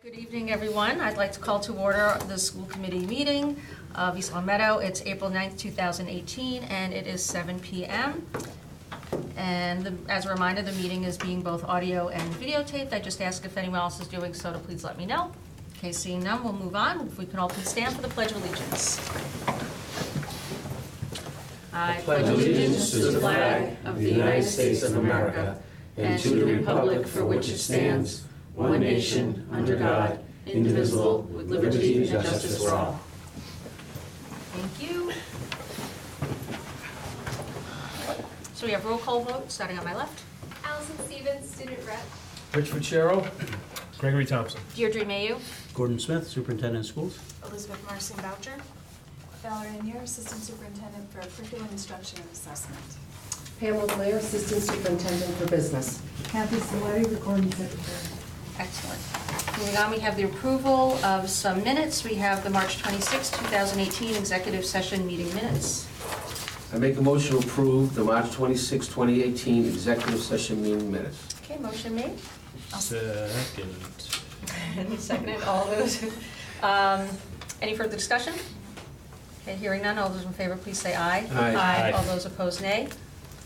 Good evening, everyone. I'd like to call to order the school committee meeting of East Long Meadow. It's April 9th, 2018, and it is 7 p.m. And as a reminder, the meeting is being both audio and videotaped. I just ask if anyone else is doing so to please let me know. Okay, seeing none, we'll move on. If we can all please stand for the Pledge of Allegiance. I pledge allegiance to the flag of the United States of America and to the republic for which it stands, one nation, under God, indivisible, with liberty and justice for all. Thank you. So we have roll call vote, starting on my left. Allison Stevens, student rep. Rich Ficero. Gregory Thompson. Deirdre Mayu. Gordon Smith, Superintendent of Schools. Elizabeth Marcin Boucher. Valerie Anier, Assistant Superintendent for Curriculum Instruction and Assessment. Pamela Blair, Assistant Superintendent for Business. Kathy Saletti, Recording Secretary. Excellent. Moving on, we have the approval of some minutes. We have the March 26, 2018 executive session meeting minutes. I make a motion to approve the March 26, 2018 executive session meeting minutes. Okay, motion made. Second. Seconded, all those. Any further discussion? Okay, hearing none, all those in favor, please say aye. Aye. Aye. All those opposed, nay.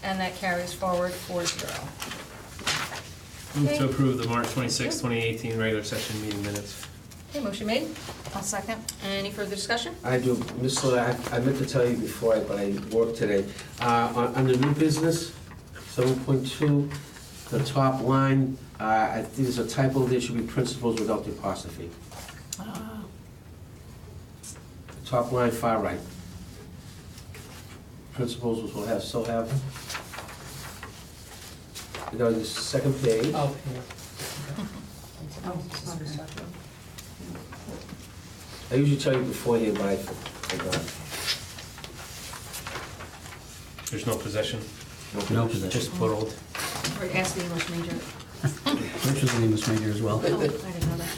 And that carries forward 4-0. Move Okay. to approve the March 26, 2018 regular session meeting minutes. Okay, motion made. I'll second. Any further discussion? I do, Ms. Slade, I meant to tell you before, but I worked today. On the new business, 7.2, the top line, I think there's a typo, there should be principals without the apostrophe. Top line, far right. Principals will have, still have. You know, the second page. I usually tell you beforehand, but I forgot. There's no possession, No possession. just pluraled. Or ask the English major. Rich was an English major as well. Oh, I didn't know that.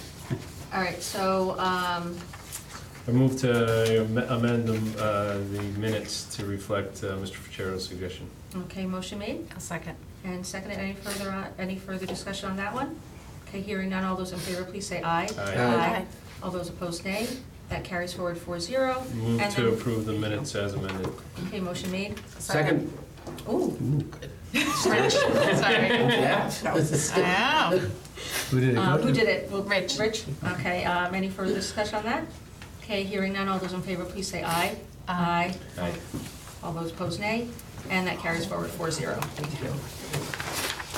All right, so, I move to amend the minutes to reflect Mr. Ficero's suggestion. okay, motion made. I'll second. And seconded, any further discussion on that one? Okay, hearing none, all those in favor, please say aye. Aye. All those opposed, nay. That carries forward 4-0. Move And to then- approve the minutes as amended. Okay, motion made. Second. Ooh. Sorry. Yeah. Wow. Who did it go to? Who did it? Rich. Rich? Okay, any further discussion on that? Okay, hearing none, all those in favor, please say aye. Aye. Aye. All those opposed, nay. And that carries forward 4-0.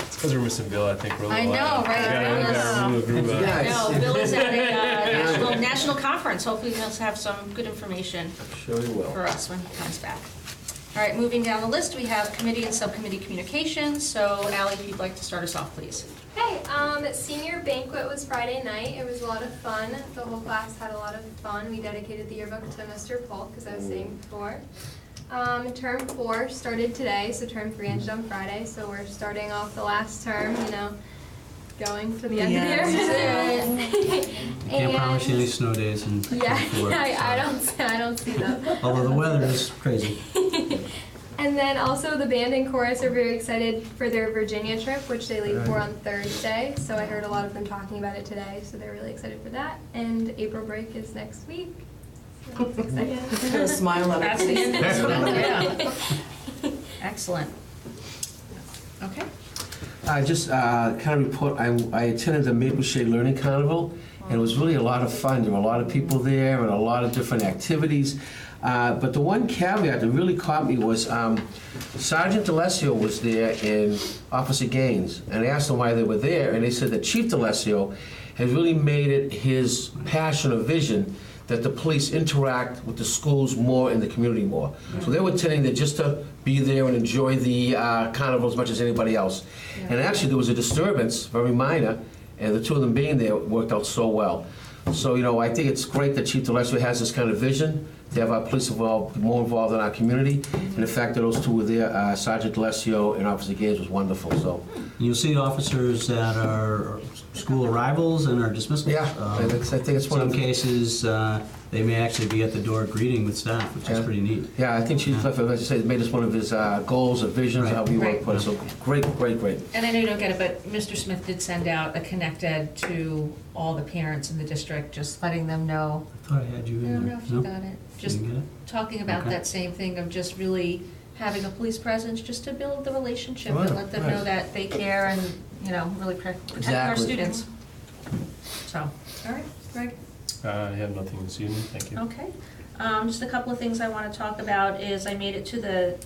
It's because we're missing Bill, I think. We're a little I know, out. right? We gotta remove the groove out. Yeah. No, Bill is at a national conference. Hopefully he'll have some good information Sure you will. for us when he comes back. All right, moving down the list, we have committee and subcommittee communications. So Ally, if you'd like to start us off, please. Hey, senior banquet was Friday night. It was a lot of fun. The whole class had a lot of fun. We dedicated the yearbook to Mr. Polk, as I was saying before. Term 4 started today, so term 3 ended on Friday. So we're starting off the last term, going for the end of the year. Can't promise you any snow days in Yeah, '24, I don't see them. although the weather is crazy. And then also the band and chorus are very excited for their Virginia trip, which they leave for on Thursday. So I heard a lot of them talking about it today, so they're really excited for that. And April break is next week. So it's exciting. Got a smile on her That's the face. end of this one, yeah. Excellent. Okay. I just kind of report, I attended the Maple Shade Learning Carnival, and it was really a lot of fun. There were a lot of people there and a lot of different activities. But the one caveat that really caught me was Sergeant DeLessio was there in Officer Gaines, and I asked them why they were there, and they said that Chief DeLessio has really made it his passion or vision that the police interact with the schools more and the community more. So they were attending there just to be there and enjoy the carnival as much as anybody else. And actually, there was a disturbance, very minor, and the two of them being there worked out so well. So, I think it's great that Chief DeLessio has this kind of vision to have our police more involved in our community. And the fact that those two were there, Sergeant DeLessio and Officer Gaines, was wonderful. So, You'll see officers that are school arrivals and our dismissals. Yeah, Um, I think it's one Some of the, cases, they may actually be at the door greeting with staff, which is Yeah. pretty neat. yeah, I think Chief Clifford, as I say, made us one of his goals or visions, how we Right. work with it, so great. And I know you don't get it, but Mr. Smith did send out a Connect Ed to all the parents in the district, just letting them know. I thought I had you I in don't there. know if you got it. Just Didn't get it? talking about Okay. that same thing of just really having a police presence, just to build the relationship and Right, let them right. know that they care and, you know, really protect our Exactly. students. So, all right, Greg? I have nothing this evening, thank you. Okay. Just a couple of things I want to talk about is I made it to the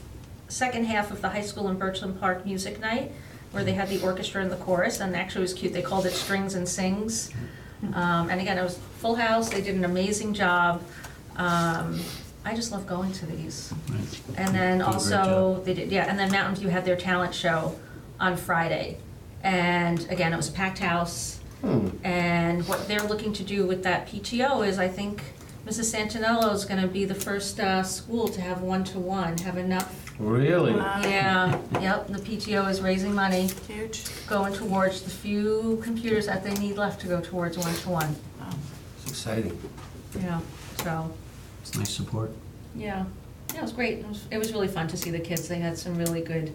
second half of the high school in Birchland Park Music Night, where they had the orchestra and the chorus, and actually it was cute. They called it Strings and Sings. And again, it was full house. They did an amazing job. I just love going to these. Right. And then Did a great also, they did, yeah, and then Mountain View had their talent show on Friday. And again, it was a packed house. And what they're looking to do with that PTO is, I think Mrs. Santinello is gonna be the first school to have one-to-one, have enough. Really? Yeah, yep, the PTO is raising money, Huge. going towards the few computers that they need left to go towards one-to-one. It's exciting. Yeah, so, It's nice support. yeah, it was great. It was really fun to see the kids. They had some really good,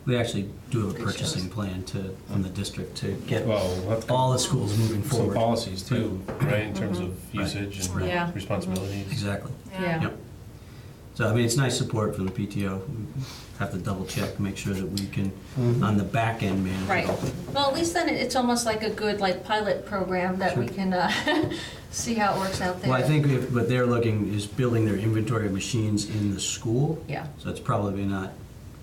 We actually do have a Good purchasing shows. plan from the district to get Well, we'll have to all the schools moving some forward. policies too, right, in terms of Right. usage Yeah. and responsibilities. Exactly. yeah. Yep. So, I mean, it's nice support from the PTO. We have to double check, make sure that we can, on the back end, manage it Right. all. Well, at least then it's almost like a good, like, pilot program that we Sure. can see how it works out there. Well, I think what they're looking is building their inventory of machines in the school. Yeah. So it's probably not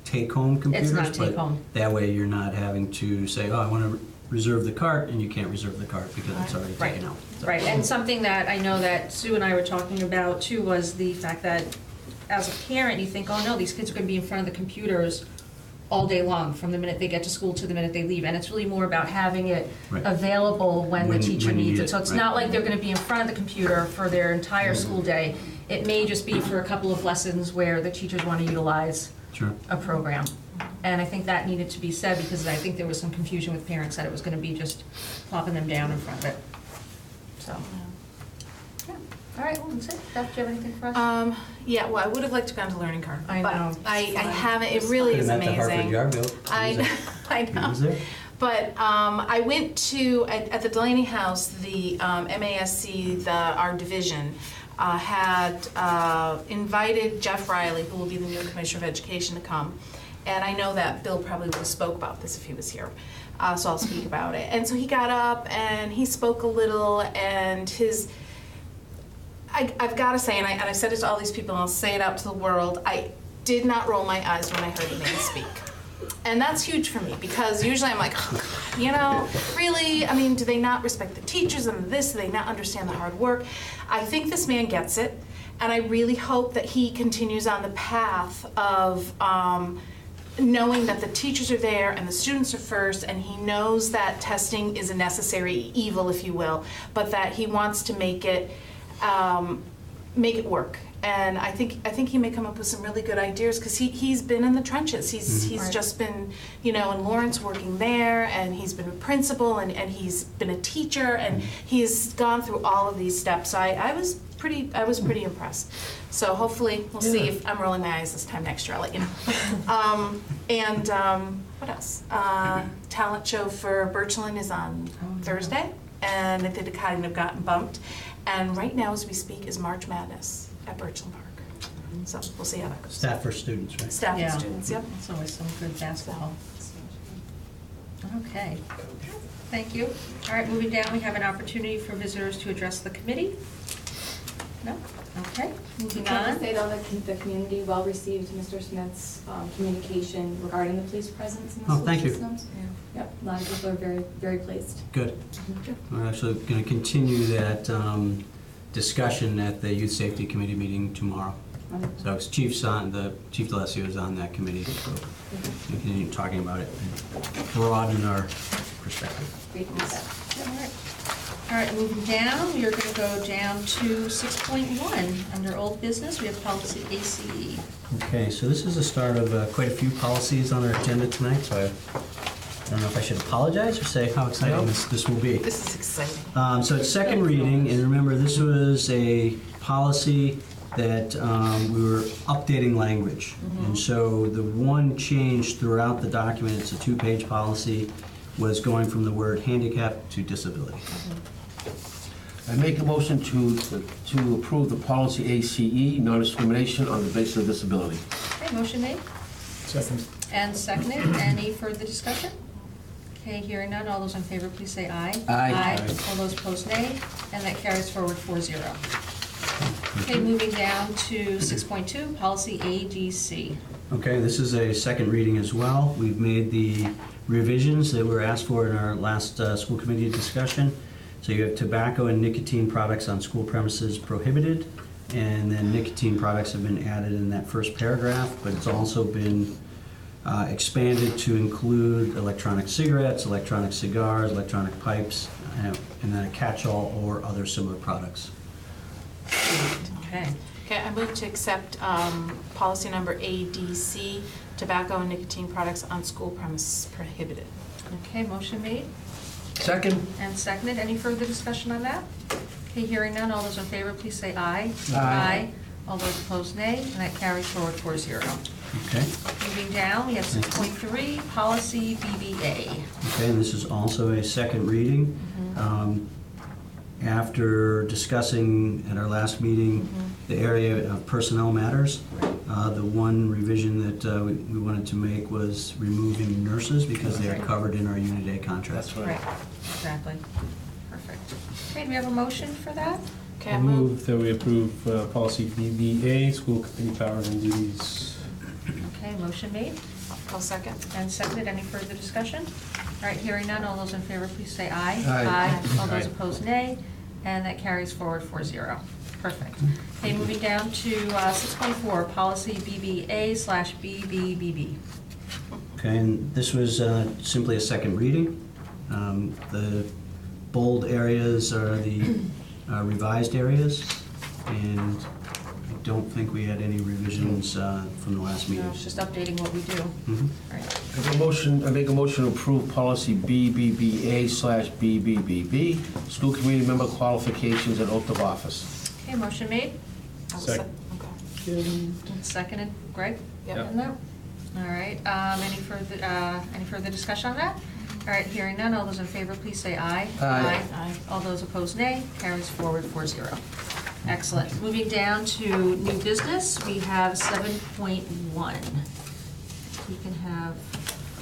take-home computers. not but take-home. That way you're not having to say, oh, I want to reserve the cart, and you can't reserve the cart because it's already Right. taken out. So- Right, and something that I know that Sue and I were talking about too was the fact that as a parent, you think, oh no, these kids are gonna be in front of the computers all day long, from the minute they get to school to the minute they leave, and it's really more about having it Right. available when the When- teacher when you needs need it. So it, it's right. not like they're gonna be in front of the computer for their entire school day. It may just be for a couple of lessons where the teachers wanna utilize Sure. a program. And I think that needed to be said, because I think there was some confusion with parents that it was gonna be just plopping them down in front of it, so. Yeah. All right, well, that's it. Beth, do you have anything for us? Yeah, well, I would have liked to gone to Learning Card. I know. But I haven't, it really is Could've met the Harvard amazing. Yard Goat. I He know. was there? But I went to, at the Delaney House, the MASC, our division, had invited Jeff Riley, who will be the new Commissioner of Education, to come. And I know that Bill probably would have spoke about this if he was here, so I'll speak about it. And so he got up and he spoke a little, and I've got to say, and I said it to all these people, and I'll say it out to the world, I did not roll my eyes when I heard a man speak. And that's huge for me, because usually I'm like, oh, God, you know, really? I mean, do they not respect the teachers and this? Do they not understand the hard work? I think this man gets it, and I really hope that he continues on the path of knowing that the teachers are there and the students are first, and he knows that testing is a necessary evil, if you will, but that he wants to make it work. And I think he may come up with some really good ideas, because he's been in the trenches. He's Right. just been, you know, in Lawrence working there, and he's been a principal, and he's been a teacher, and he's gone through all of these steps. So I was pretty impressed. So hopefully we'll see if I'm rolling my eyes this time next year. I'll let you know. What else? Talent show for Birchland is on Thursday, and I think it kind of gotten bumped. And right now, as we speak, is March Madness at Birchland Park. So we'll see how that goes. Staff for students, right? Staff Yeah. and students, yep. It's always some good basketball. Okay, thank you. All right, moving down, we have an opportunity for visitors to address the committee. No? Okay, moving Can I on. say though that the community well received Mr. Smith's communication regarding the police presence in the Oh, school thank you. systems? Yep, a lot of people are very, very pleased. Good. We're actually going to continue that discussion at the Youth Safety Committee meeting tomorrow. So it's Chief D'Alessio is on that committee, so we continue talking about it and broaden our perspective. Great news. All right. All right, moving down, we are going to go down to 6.1. Under old business, we have policy ACE. Okay, so this is the start of quite a few policies on our agenda tonight, so I I don't know if I should apologize or say how exciting this will be. This is exciting. So it's second reading, and remember, this was a policy that we were updating language. And so the one change throughout the document, it's a 2-page policy, was going from the word handicap to disability. I make a motion to approve the policy ACE, non-discrimination on the basis of disability. Okay, motion made Second. and seconded. Any further discussion? Okay, hearing none. All those in favor, please say aye. Aye. All those opposed, nay. And that carries forward 4-0. Okay, moving down to 6.2, policy ADC. Okay, this is a second reading as well. We've made the revisions that were asked for in our last school committee discussion. So you have tobacco and nicotine products on school premises prohibited, and then nicotine products have been added in that first paragraph, but it's also been expanded to include electronic cigarettes, electronic cigars, electronic pipes, and then a catch-all or other similar products. Okay. Okay, I move to accept policy number ADC, tobacco and nicotine products on school premises prohibited. Okay, motion made Second? and seconded. Any further discussion on that? Okay, hearing none. All those in favor, please say aye. Aye. All those opposed, nay. And that carries forward 4-0. Okay? Moving down, we have 6.3, policy BBA. Okay, and this is also a second reading. After discussing at our last meeting the area of personnel matters, the one revision that we wanted to make was removing nurses because they are covered in our Unit A contract. That's Right, right. exactly. Perfect. Okay, do we have a motion for that? Okay, I move that we approve policy BBA, school committee powers and duties. Okay, motion made I'll second. and seconded. Any further discussion? All right, hearing none. All those in favor, please say aye. Aye. All those Aye. opposed, nay. And that carries forward 4-0. Perfect. Okay, moving down to 6.4, policy BBA/BBBB. Okay, and this was simply a second reading. The bold areas are the revised areas, and I don't think we had any revisions from the last No, meeting. it's just updating what we do. Mhm. Right. I make a motion to approve policy BBBA/BBBB, school committee member qualifications and oath of office. Okay, motion made I'll Second. Okay. and seconded. Greg? Yep. On that? All right, any further discussion on that? All right, hearing none, all those in favor, please say aye. Aye. Aye. All those opposed, nay. Carries forward 4-0. Excellent. Moving down to new business, we have 7.1. We can have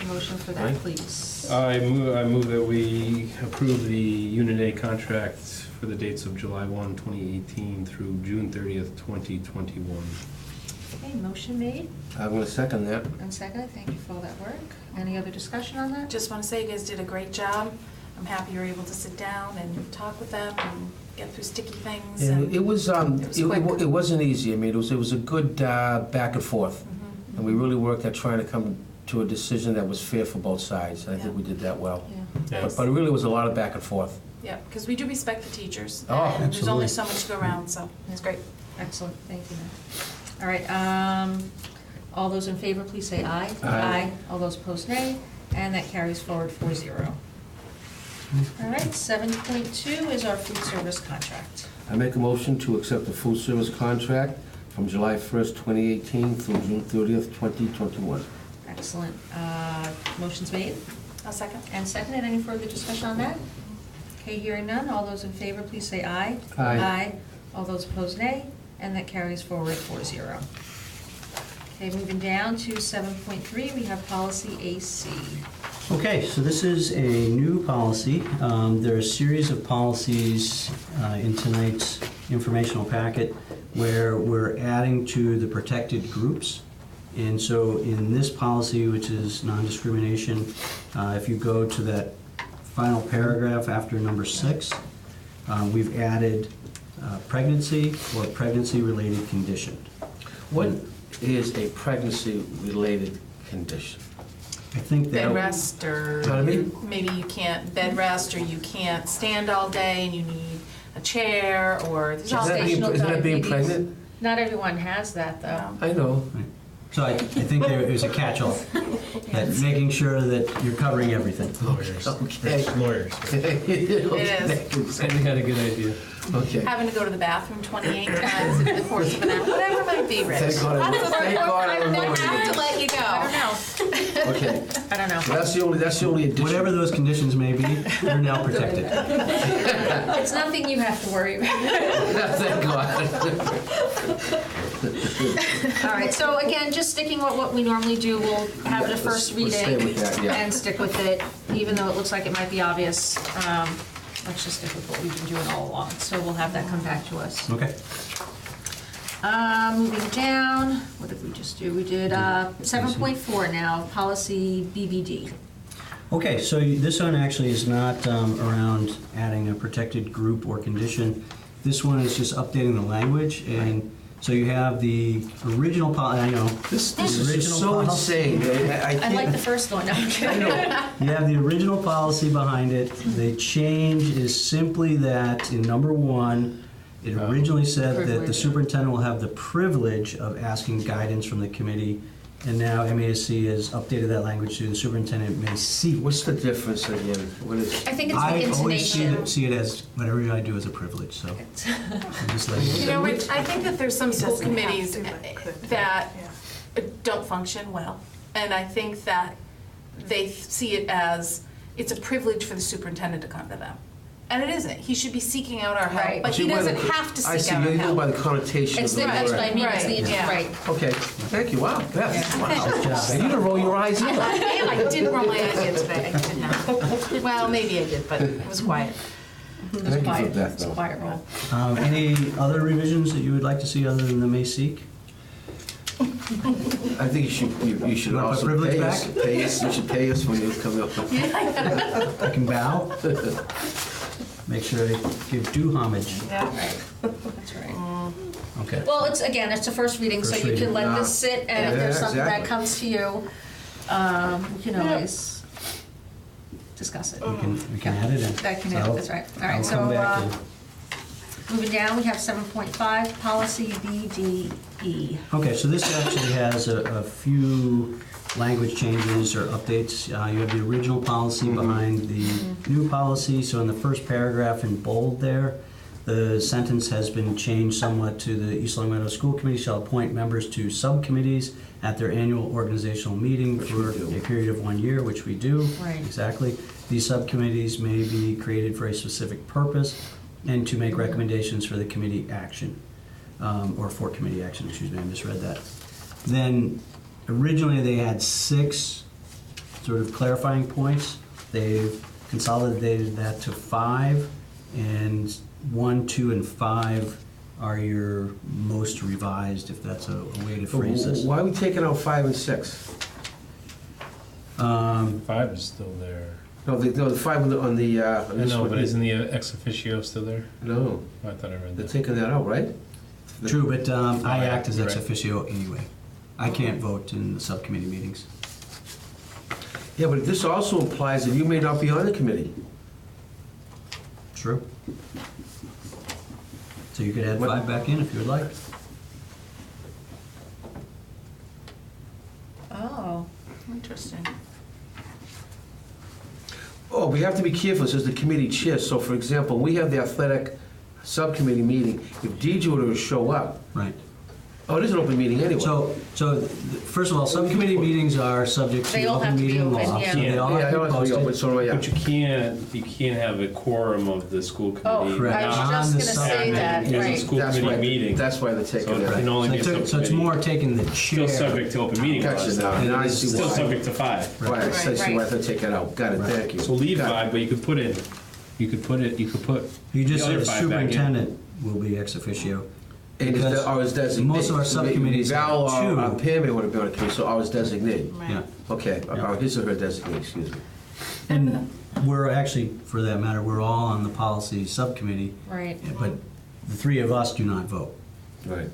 a motion for that, Right. please. I move that we approve the Unit A contract for the dates of July 1, 2018 through June 30th, 2021. Okay, motion made I'm going to second that. and seconded. Thank you for all that work. Any other discussion on that? Just want to say you guys did a great job. I'm happy you were able to sit down and talk with them and get through sticky things. And it was, quick. it wasn't easy. I mean, it was a good back and forth. And we really worked at trying to come to a decision that was fair for both sides. I think we did that well. Yeah. Yes. But it really was a lot of back and forth. Yeah, because we do respect the teachers. Oh, And there's only absolutely. so much to go around, so it's great. Excellent, thank you. All right, all those in favor, please say aye. Aye. All those opposed, nay, and that carries forward 4-0. All right, 7.2 is our food service contract. I make a motion to accept the food service contract from July 1st, 2018 through June 30th, 2021. Excellent. Motion's made I'll second. and seconded. Any further discussion on that? Okay, hearing none. All those in favor, please say aye. Aye. All those opposed, nay, and that carries forward 4-0. Okay, moving down to 7.3, we have policy AC. Okay, so this is a new policy. There are a series of policies in tonight's informational packet where we're adding to the protected groups. And so in this policy, which is non-discrimination, if you go to that final paragraph after number 6, we've added pregnancy or pregnancy-related condition. What is a pregnancy-related condition? I think that... Bed rest, or Pardon me? maybe you can't bed rest, or you can't stand all day and you need a chair, or there's all Isn't that being Gestational pregnant? diabetes. Not everyone has that, though. I know. So I think there is a catch-all, that making sure that you're covering everything. Lawyers. Okay. Lawyers. It is. I had a good idea. Okay. Having to go to the bathroom 28 times in the course of an hour, whatever it might be, Rich. Thank God I have to let you go. I don't know. Okay. I don't know. So that's the only addition. Whatever those conditions may be, you're now protected. It's nothing you have to worry about. Thank God. All right, so again, just sticking with what we normally do, we'll have the first Let's stay reading with that, yeah. and stick with it, even though it looks like it might be obvious. Let's just stick with what we've been doing all along, so we'll have that come back to us. Okay. Moving down, what did we just do? We did 7.4 now, policy BBD. Okay, so this one actually is not around adding a protected group or condition. This one is just updating the language, and so you have the original policy. I know This The is original so policy. insane. I I like the can't. first one, no, I'm kidding. You have the original policy behind it. The change is simply that in number 1, it originally said that the Privilege. superintendent will have the privilege of asking guidance from the committee, and now MASC has updated that language to the superintendent may seek. What's the difference again? What is? I think it's the I always intonation. see it as whatever I do is a privilege, so I'm just letting You you know, Rich, I think that there's some school doesn't have committees to, but it could. that don't function well. And I think that they see it as, it's a privilege for the superintendent to come to them. And it isn't. He should be seeking out our help, Right. but he doesn't have to I seek see, out our you go by help. the connotation It's of the, the that's what I word. mean, it's the, Right, yeah. right. Okay, thank you, wow, Beth, wow. And you didn't roll your eyes either. I didn't roll my eyes yet today, I did not. Well, maybe I did, but it was quiet. It's Thank you for quiet, that, it's though. quiet roll. Any other revisions that you would like to see other than the may seek? I think you should Wanna put also privilege pay us, back? you should pay us when you come up. I can bow. Make sure I give due homage. Right, that's right. Okay. Well, it's, again, it's a first reading, so First you can reading. let this sit, and if there's Yeah, something that exactly. comes to you, we can always discuss it. We can add it in. That can So add, that's right. All right, I'll so, come back and- moving down, we have 7.5, policy BDE. Okay, so this actually has a few language changes or updates. You have the original policy behind the new policy. So in the first paragraph in bold there, the sentence has been changed somewhat to the East Long Meadow School Committee shall appoint members to subcommittees at their annual organizational meeting Which for we do. a period of 1 year, which we do. Right. Exactly. These subcommittees may be created for a specific purpose and to make recommendations for the committee action, or for committee action, excuse me, I misread that. Then originally they had 6 sort of clarifying points. They've consolidated that to 5, and 1, 2, and 5 are your most revised, if that's a way to phrase this. Why are we taking out 5 and 6? 5 is still there. No, the 5 on the, I on this know, one but here. isn't the ex officio still there? No, I thought I read they're that. taking that out, right? True, but I yeah, act as ex right. officio anyway. I can't vote in the subcommittee meetings. Yeah, but this also implies that you may not be on the committee. True. So you could add What- 5 back in if you would like. Oh. Interesting. Oh, we have to be careful, it says the committee chair. So for example, we have the athletic subcommittee meeting. If Deidre were to show up, Right. oh, it is an open meeting anyway. First of all, subcommittee meetings are subject They to all have open to be meeting open, law. yeah. So they all Yeah, have I to know be it's open, posted. so do I, yeah. But you can't have a quorum of the school Oh, committee. Correct. I was On just the gonna say subcommittee. that, It's a right. school That's committee why- meeting. That's why they're taking So that it out. can only be a So it's subcommittee. more taking the chair. Still subject to open meeting Gotcha laws. now, now I see Still why. subject to 5. Right, I see Right. why they're taking it out. Got it, thank you. So leave Got it. 5, but you could put You just the say other the 5 back in. superintendent will be ex officio. And is Because that, or is designated? most of our subcommittees have Val or 2. Pam may want to be on the committee, so I was designated. Yeah. Okay, Yeah. his or her designate, excuse me. And we're actually, for that matter, we're all on the policy subcommittee, Right. but the 3 of us do not vote. Right.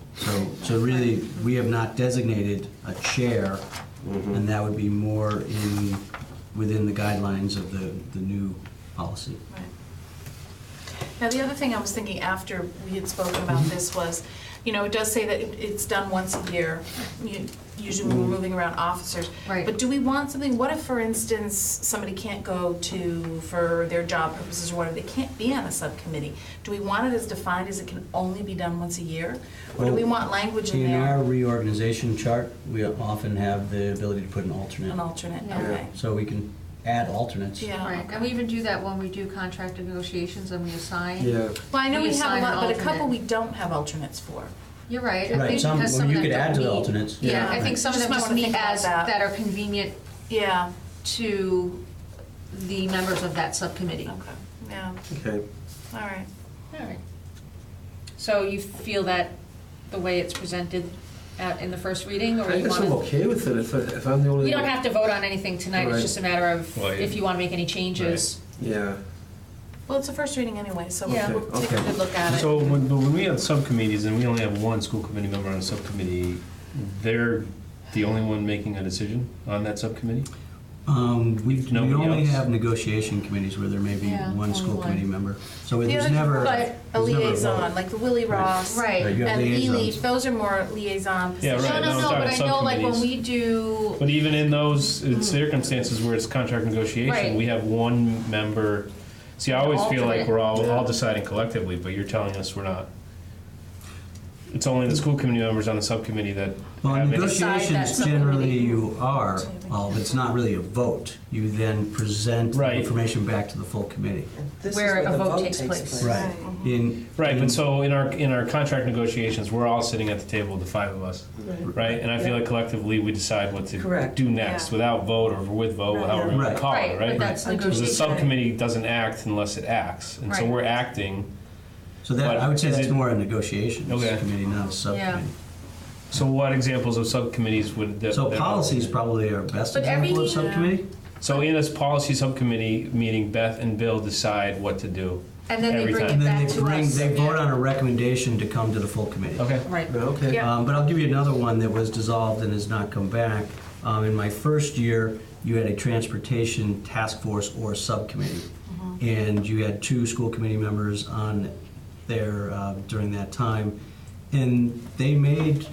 So really, we have not designated a chair, Mhm. and that would be more within the guidelines of the new policy. Now, the other thing I was thinking after we had spoken about this was, you know, it does say that it's done once a year, usually when we're moving around officers. Right. But do we want something, what if, for instance, somebody can't go for their job purposes or whatever, they can't be on a subcommittee? Do we want it as defined as it can only be done once a year? Or do we want language in In our there? reorganization chart, we often have the ability to put an alternate. An alternate, Yeah. okay. So we can add alternates. Yeah. Right, and we even do that when we do contract negotiations and we assign. Yeah. Well, I know We we have assign a an lot, but a couple alternate. we don't have alternates for. You're right. I Right, think some, because well, of you them could add don't to the meet- alternates. Yeah, I Yeah. think some of Just them might just wanna meet think about as, that. that are convenient Yeah, to the members of that subcommittee. okay, yeah, Okay. all right. All right. So you feel that the way it's presented in the first reading, or I you guess I'm want to? okay with it if I'm the only. We don't have to vote on anything tonight, it's Right. just a matter of Well, if you want to make any changes. Yeah. Well, it's a first reading anyway, so Yeah. we'll take a Okay. good look at it. So when we have subcommittees and we only have one school committee member on a subcommittee, they're the only one making a decision on that subcommittee? We Nobody only else? have negotiation committees where there may be Yeah, one only school one. committee member. So The there's other- never. but A there's never a liaison, vote. like the Willie Ross. Right, Right. you have And liaisons. E-Leaf, those are more liaison Yeah, positions. right. No, no, no, I'm no, but I talking know like when subcommittees. we do, But even in those circumstances where it's contract negotiation, Right. we have one member. See, I always feel like Alternate. we're all deciding collectively, but you're telling us we're not. It's only the school committee members on the subcommittee that Well, have any. Decide that negotiations, subcommittee. generally you are, but it's not really a vote. You then present the Right. information back to the full committee. This is Where a the vote takes place. Right. In. Right, in- but so in our contract negotiations, we're all sitting at the table, the five of us, right? And I feel like collectively we decide what to Correct. do next, Yeah. without vote or with vote, however we want Right. to call right, it, but right? that's Right. Because the negotiation. subcommittee doesn't act unless it acts, and so Right. we're acting. So that, I would say But is that's it- more a negotiations Okay. committee, not a subcommittee. So what examples of subcommittees would? So that- policies probably are best But example of every- subcommittee. So in this policy subcommittee meeting, Beth and Bill decide what to do. And then they Every bring time. it And then back they to bring, us. they vote on a recommendation to come to the full committee. Okay. Right. Okay. Yeah. But I'll give you another one that was dissolved and has not come back. In my first year, you had a transportation task force or subcommittee. And you had 2 school committee members on there during that time. And they made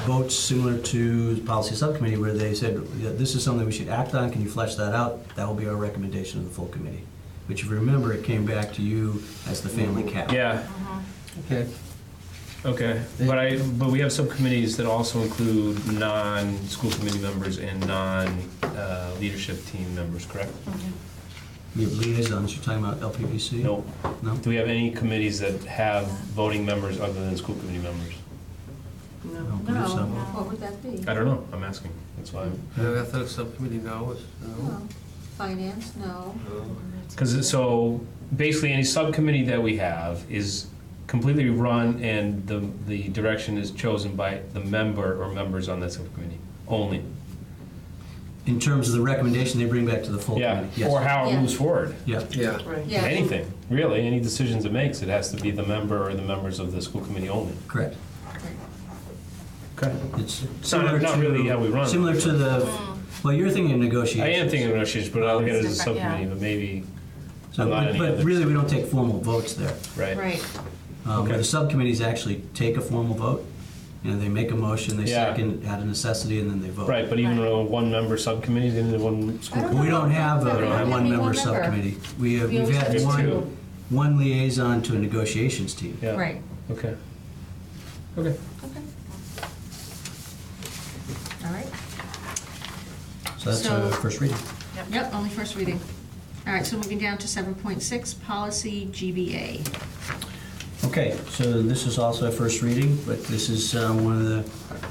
votes similar to the policy subcommittee where they said, "Yeah, this is something we should act on, can you flesh that out? That will be our recommendation of the full committee." Which if you remember, it came back to you as the family cap. Yeah, Okay. okay. But we have subcommittees that also include non-school committee members and non-leadership team members, correct? You have liaisons, you're talking about LPPC? No. No? Do we have any committees that have voting members other than school committee members? I don't believe so. What would that be? I don't know, I'm asking, that's why. Athletic subcommittee, no. No. Finance, no. Because, so, basically, any subcommittee that we have is completely run and the direction is chosen by the member or members on that subcommittee, only. In terms of the recommendation they bring back to the full Yeah, committee? Yes. or how it Yeah. moves forward. Yeah. Yeah. Right. Yeah. Anything, really, any decisions it makes, it has to be the member or the members of the school committee only. Correct. Okay. It's not- similar not to. really how we run. Similar to the, well, you're thinking of I negotiations. am thinking of negotiations, but I look at it as a It's different, yeah. subcommittee, but maybe, So, not any but others. really, we don't take formal votes there. right? Right. Okay. The subcommittees actually take a formal vote, and they make a motion, they Yeah. second out of necessity, and then they vote. Right, but even a one-member subcommittee, then one school. I don't We don't have We don't have a any one-member one-member. subcommittee. We We've always had have two. one liaison to a negotiations team. Yeah. Right. Okay. Okay. Okay. All right. So that's So- first reading. Yep, only first reading. All right, so moving down to 7.6, policy GBA. Okay, so this is also a first reading, but this is one of the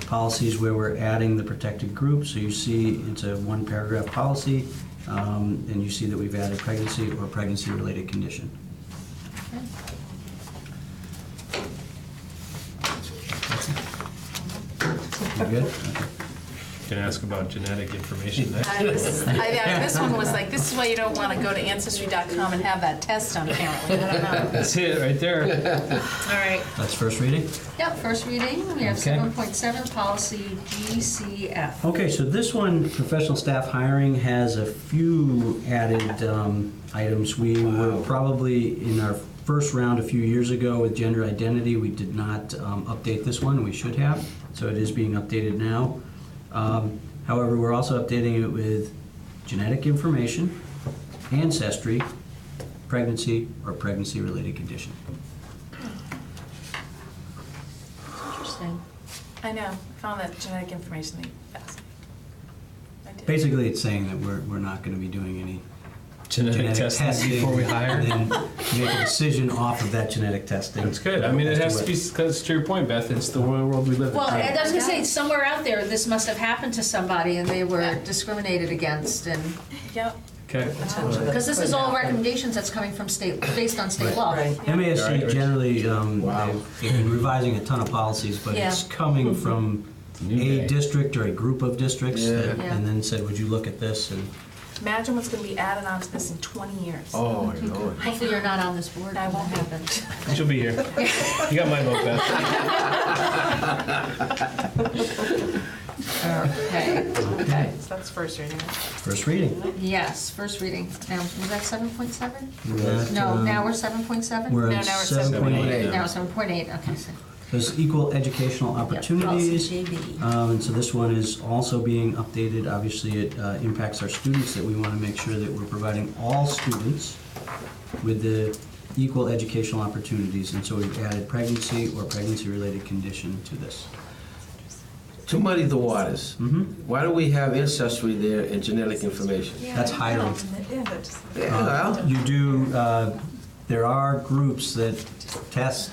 policies where we're adding the protected group. So you see it's a 1-paragraph policy, and you see that we've added pregnancy or pregnancy-related condition. You good? Okay. Can ask about genetic information next. This one was like, this is why you don't want to go to Ancestry.com and have that test done, apparently. I don't know. That's it, right there. All right. That's first reading? Yep, first reading. We have Okay. 7.7, policy GCF. Okay, so this one, professional staff hiring, has a few added items. We were probably, in our first round a few years ago with gender identity. We did not update this one, we should have, so it is being updated now. However, we're also updating it with genetic information, ancestry, pregnancy, or pregnancy-related condition. Interesting. I know, I found that genetic information to be fascinating. I did. Basically, it's saying that we're not going to be doing any Genetic testing before we hire. and then make a decision off of that genetic testing. That's good. I mean, it has to be, As because to your point, Beth, it's the world we live in. Well, and I was gonna say, somewhere out there, this must have happened to somebody and they were discriminated against and, Yep. Okay. because this is all recommendations that's coming from state, based on state law. Right. MASC generally, Wow. they've been revising a ton of policies, but it's coming from New a day. district or a group of districts, Yeah. Yeah. and then said, would you look at this? And Imagine what's gonna be added onto this in 20 years. Oh, I know it. Hopefully you're not on this board I when won't that be. happens. She'll be here. You got my vote, Beth. Okay. So that's first reading. first reading. Yes, first reading. Now, was that 7.7? That, No, now we're we're 7.7? on No, now we're 7.8. Now 7.8, okay, so. There's equal educational opportunities. Yeah, policy JB. And so this one is also being updated. Obviously, it impacts our students, that we want to make sure that we're providing all students with the equal educational opportunities. And so we've added pregnancy or pregnancy-related condition to this. To muddy the waters, why do we have ancestry there and genetic information? That's hiring. Yeah, well, You do, there are groups that test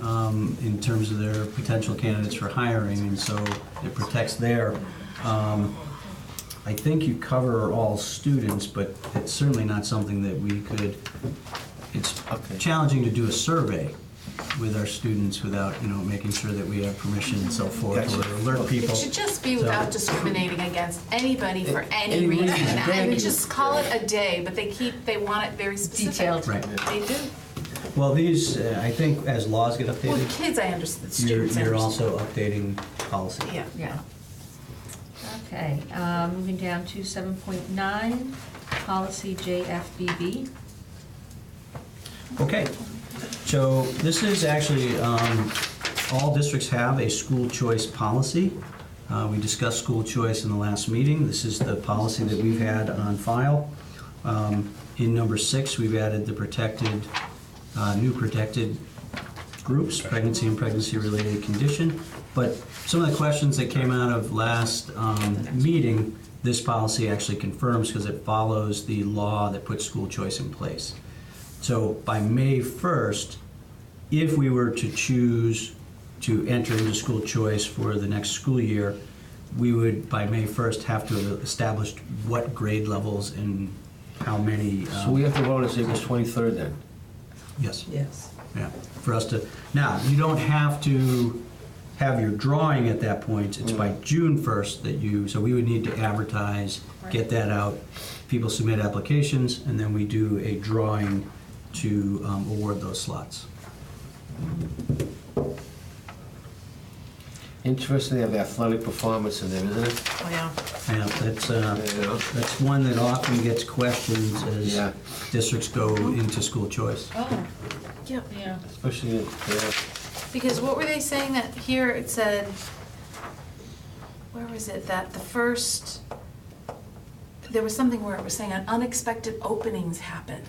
in terms of their potential candidates for hiring, and so it protects their, I think you cover all students, but it's certainly not something that we could, it's Okay. challenging to do a survey with our students without, making sure that we have permission and so forth, or alert people. It should just be without discriminating against anybody for any reason. I would just call it a day, but they want it very specific. Detailed. Right. They do. Well, these, I think as laws get Well, the updated, kids, I understand, the you're students, I you're understand. also updating policy. Yeah. Yeah. Okay, moving down to 7.9, policy JFBB. Okay, so this is actually, all districts have a school choice policy. We discussed school choice in the last meeting. This is the policy that we've had on file. In number 6, we've added the protected, new protected groups, pregnancy and pregnancy-related condition. But some of the questions that came out of last meeting, this policy actually confirms because it follows the law that puts school choice in place. So by May 1st, if we were to choose to enter into school choice for the next school year, we would, by May 1st, have to have established what grade levels and how many. so we have to vote on April 23rd then? Yes, Yes. yeah, for us to, now, you don't have to have your drawing at that point. It's by June 1st that you, so we would need to advertise, get that out. People submit applications, and then we do a drawing to award those slots. Interesting, they have athletic performance in there, isn't it? Oh, yeah. Yeah, Yeah. that's one that often gets questions as Yeah. districts go into school choice. Oh, Yep. yeah. Especially, yeah. Because what were they saying that here it said, where was it, that the first, there was something where it was saying unexpected openings happen.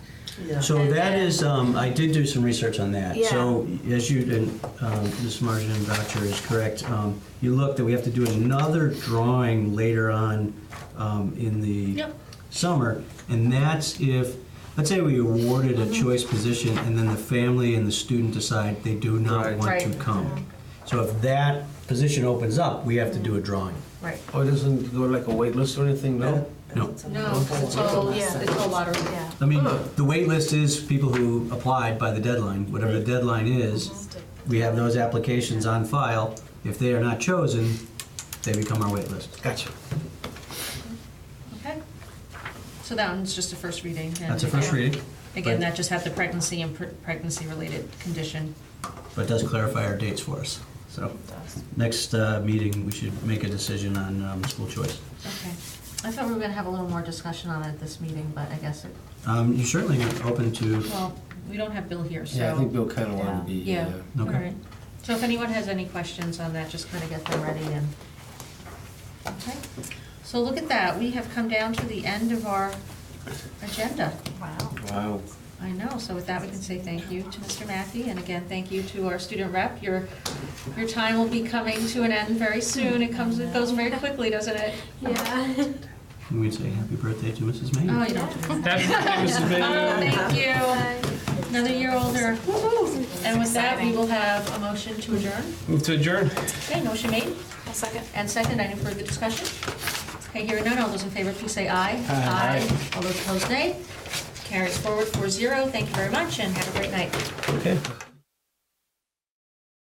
Yeah. So And that then- is, I did do some research on that. Yeah. So as you, Ms. Marjan Boucher is correct, you look that we have to do another drawing later on in the Yep. summer, and that's if, let's say we awarded a choice position and then the family and the student decide they do not Right. want to Right. come. So if that position opens up, we have to do a drawing. Right. Oh, it doesn't go like a wait list or anything, no? No. No, it's all, Yeah. it's all lottery. Yeah. I mean, the wait list is people who applied by the deadline, whatever the deadline is. We have those applications on file. If they are not chosen, they become our wait list. Gotcha. Okay. So that one's just a first reading. and That's a first reading, Again, but- that just had the pregnancy and pregnancy-related condition. but does clarify our dates for us. So next meeting, we should make a decision on school choice. Okay. I thought we were gonna have a little more discussion on it at this meeting, but I guess it, You're certainly open to, well, we don't have Bill here, so. Yeah, I think Bill kind of wanted to be Yeah. here. All Okay. right. So if anyone has any questions on that, just kind of get them ready and, okay. So look at that, we have come down to the end of our agenda. Wow. Wow. I know, so with that, we can say thank you to Mr. Mackey, and again, thank you to our student rep. Your time will be coming to an end very soon. It goes very quickly, doesn't it? Yeah. We'd say happy birthday to Mrs. May. Oh, you don't do that. Happy birthday, Mrs. Oh, Bailey. thank you. Another year older. Woo-hoo. And with that, we will have a motion to adjourn. Move to adjourn. Okay, motion made. I'll second. And second, any further discussion? Okay, hearing none, all those in favor, please say aye. Aye. All those opposed, nay. Carries forward 4-0. Thank you very much, and have a great night. Okay.